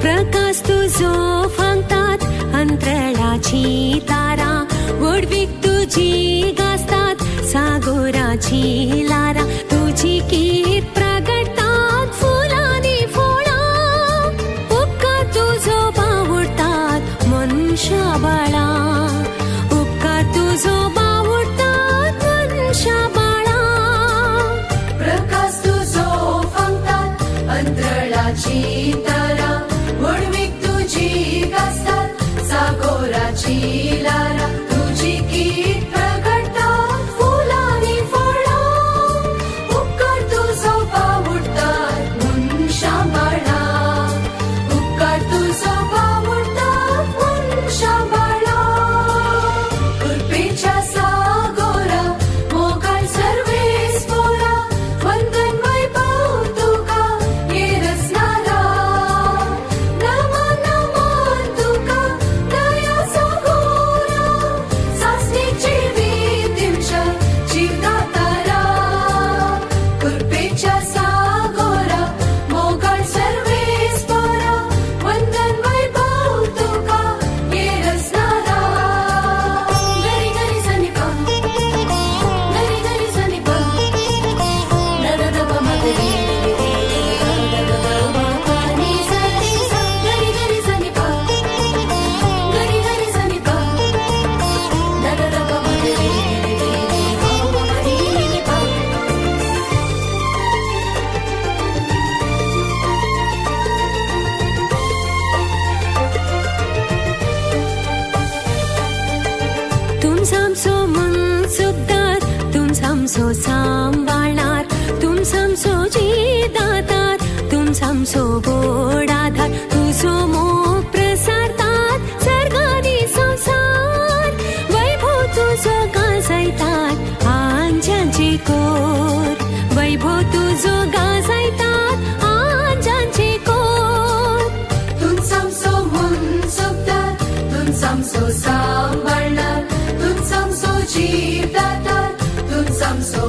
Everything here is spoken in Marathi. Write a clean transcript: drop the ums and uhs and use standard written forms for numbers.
प्रकाश तुझो फंगतात अंतराळाची तारा, वडवीक तुझी गाजतात सागोराची लारा, तुझी कीर्त प्रगटतात फुलांनी फोळा, उपकार तुझो बावुरतात मनुष्या बाळा, उपकार तुझो बावुरतात मनुष्या बाळा. प्रकाश तुझो फंगतात अंतराळाची तारा, वडवीक तुझी गाजतात सागोराची लारा, तुझी कीर्त प्रगटतात फुलांनी फोळा, उपकार तुझो बावुरतात मनुष्या बाळा, उपकार तुझो बावुरतात मनुष्या बाळा. कृपेच्या सागोरा मोगाळ सर्वेस्परा, वंदन वैभव तुका येरसणारा, नमन नमन तुका दया सागोरा, सासणीची विधिंशा जीवदातारा. कृपेच्या सागोरा मोगाळ सर्वेस्परा, वंदन वैभव तुका येरसणारा. गरी गरी सनिपा, गरी गरी सनिपा, दददप मगरी दददप नि सनि सा, गरी गरी सनिपा, गरी गरी सनिपा, दददप मगरी निपा. तुमचं आमचो मन सुखदार, तुमचं आमचो सांभाळणार, तुमचं आमचो जीदातार, तुमचं आमचो गोड आधार, तुझो मोग प्रसारतात सर्गानी संसार, वैभव तुझो गाजयतात आंजांचे कोर, वैभव तुझो गाजयतात आंजांचे कोर. तुमचो मन सुखदार, तुमचो सांभाळणार, तुमचो जीव दातार, तुमचो